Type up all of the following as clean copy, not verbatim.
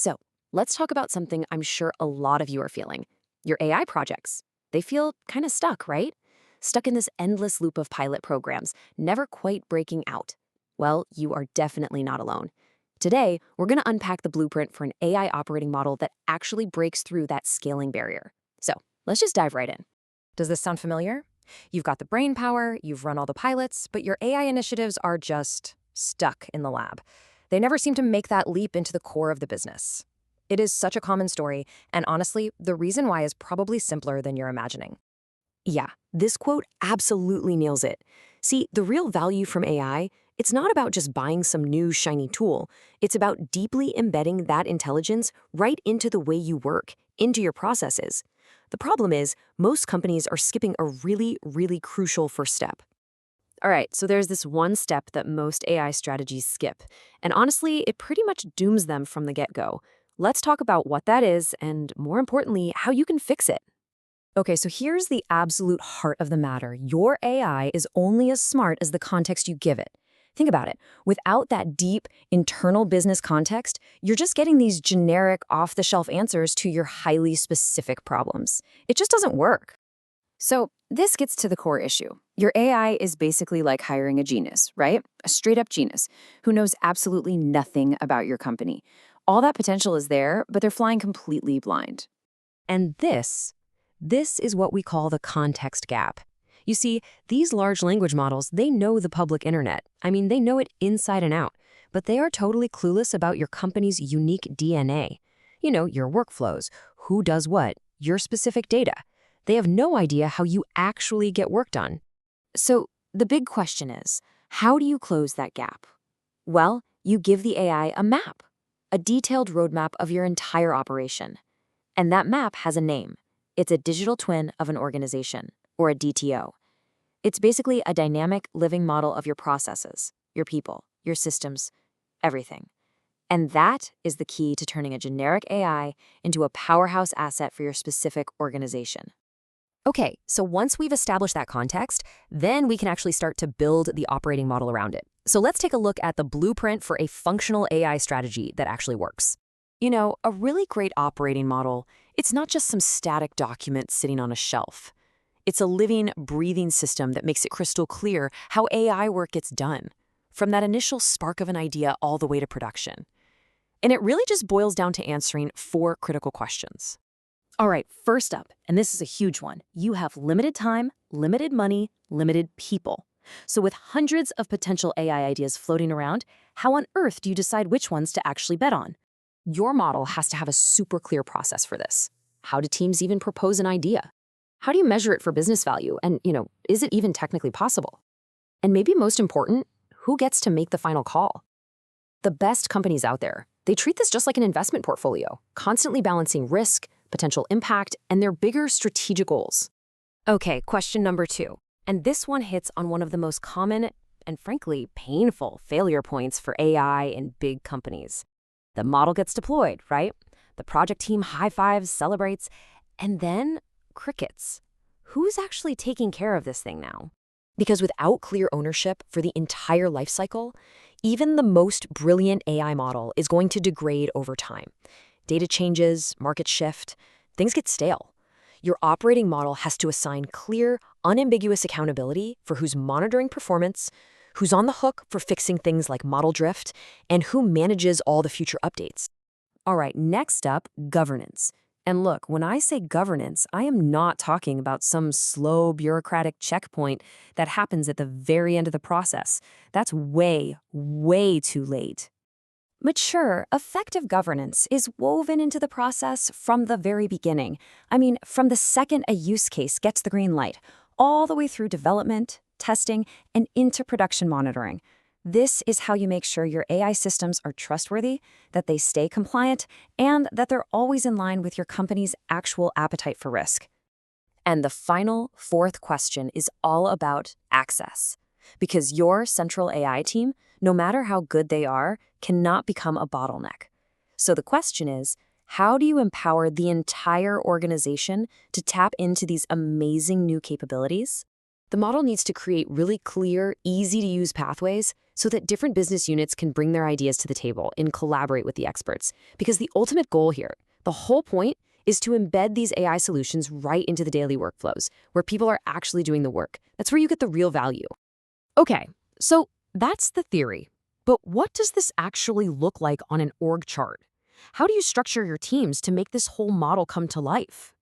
So, let's talk about something I'm sure a lot of you are feeling. Your AI projects. They feel kind of stuck, right? Stuck in this endless loop of pilot programs, never quite breaking out. Well, you are definitely not alone. Today, we're going to unpack the blueprint for an AI operating model that actually breaks through that scaling barrier. So, let's just dive right in. Does this sound familiar? You've got the brain power, you've run all the pilots, but your AI initiatives are just stuck in the lab. They never seem to make that leap into the core of the business. It is such a common story, and honestly, the reason why is probably simpler than you're imagining. Yeah, this quote absolutely nails it. See, the real value from AI, it's not about just buying some new shiny tool. It's about deeply embedding that intelligence right into the way you work, into your processes. The problem is, most companies are skipping a really crucial first step. All right, so there's this one step that most AI strategies skip. And honestly, it pretty much dooms them from the get-go. Let's talk about what that is and, more importantly, how you can fix it. Okay, so here's the absolute heart of the matter. Your AI is only as smart as the context you give it. Think about it. Without that deep, internal business context, you're just getting these generic, off-the-shelf answers to your highly specific problems. It just doesn't work. So this gets to the core issue. Your AI is basically like hiring a genius, right? A straight-up genius who knows absolutely nothing about your company. All that potential is there, but they're flying completely blind. And this is what we call the context gap. You see, these large language models, they know the public internet. I mean, they know it inside and out, but they are totally clueless about your company's unique DNA. You know, your workflows, who does what, your specific data. They have no idea how you actually get work done. So the big question is, how do you close that gap? Well, you give the AI a map, a detailed roadmap of your entire operation. And that map has a name. It's a digital twin of an organization, or a DTO. It's basically a dynamic living model of your processes, your people, your systems, everything. And that is the key to turning a generic AI into a powerhouse asset for your specific organization. Okay, so once we've established that context, then we can actually start to build the operating model around it. So let's take a look at the blueprint for a functional AI strategy that actually works. You know, a really great operating model, it's not just some static document sitting on a shelf. It's a living, breathing system that makes it crystal clear how AI work gets done, from that initial spark of an idea all the way to production. And it really just boils down to answering 4 critical questions. All right, first up, and this is a huge one, you have limited time, limited money, limited people. So with hundreds of potential AI ideas floating around, how on earth do you decide which ones to actually bet on? Your model has to have a super clear process for this. How do teams even propose an idea? How do you measure it for business value? And, is it even technically possible? And maybe most important, who gets to make the final call? The best companies out there, they treat this just like an investment portfolio, constantly balancing risk, potential impact, and their bigger strategic goals. Okay, question number 2. And this one hits on one of the most common and frankly painful failure points for AI in big companies. The model gets deployed, right? The project team high-fives, celebrates, and then crickets. Who's actually taking care of this thing now? Because without clear ownership for the entire life cycle, even the most brilliant AI model is going to degrade over time. Data changes, markets shift, things get stale. Your operating model has to assign clear, unambiguous accountability for who's monitoring performance, who's on the hook for fixing things like model drift, and who manages all the future updates. All right, next up, governance. And look, when I say governance, I am not talking about some slow bureaucratic checkpoint that happens at the very end of the process. That's way too late. Mature, effective governance is woven into the process from the very beginning. I mean, from the second a use case gets the green light, all the way through development, testing, and into production monitoring. This is how you make sure your AI systems are trustworthy, that they stay compliant, and that they're always in line with your company's actual appetite for risk. And the final, 4th question is all about access. Because your central AI team, no matter how good they are, cannot become a bottleneck. So the question is, how do you empower the entire organization to tap into these amazing new capabilities? The model needs to create really clear, easy-to-use pathways so that different business units can bring their ideas to the table and collaborate with the experts. Because the ultimate goal here, the whole point, is to embed these AI solutions right into the daily workflows, where people are actually doing the work. That's where you get the real value. Okay, so that's the theory. But what does this actually look like on an org chart? How do you structure your teams to make this whole model come to life?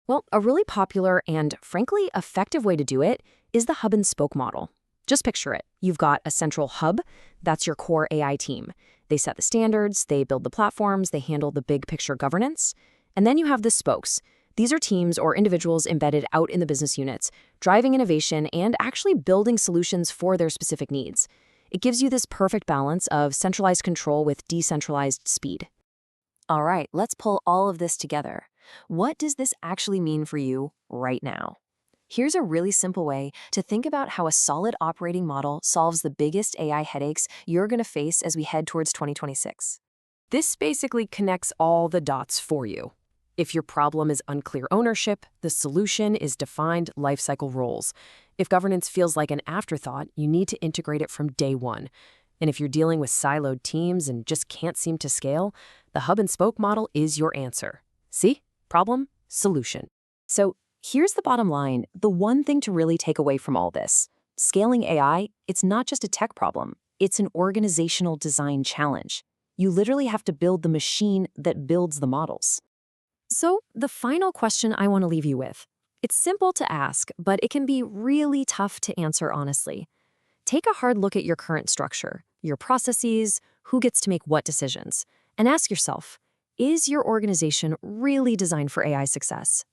Well, a really popular and, frankly, effective way to do it is the hub and spoke model. Just picture it. You've got a central hub, that's your core AI team. They set the standards, they build the platforms, they handle the big picture governance. And then you have the spokes. These are teams or individuals embedded out in the business units, driving innovation and actually building solutions for their specific needs. It gives you this perfect balance of centralized control with decentralized speed. All right, let's pull all of this together. What does this actually mean for you right now? Here's a really simple way to think about how a solid operating model solves the biggest AI headaches you're going to face as we head towards 2026. This basically connects all the dots for you. If your problem is unclear ownership, the solution is defined lifecycle roles. If governance feels like an afterthought, you need to integrate it from day one. And if you're dealing with siloed teams and just can't seem to scale, the hub and spoke model is your answer. See? Problem, solution. So here's the bottom line, the one thing to really take away from all this. Scaling AI, it's not just a tech problem. It's an organizational design challenge. You literally have to build the machine that builds the models. So the final question I want to leave you with. It's simple to ask, but it can be really tough to answer honestly. Take a hard look at your current structure, your processes, who gets to make what decisions, and ask yourself, is your organization really designed for AI success?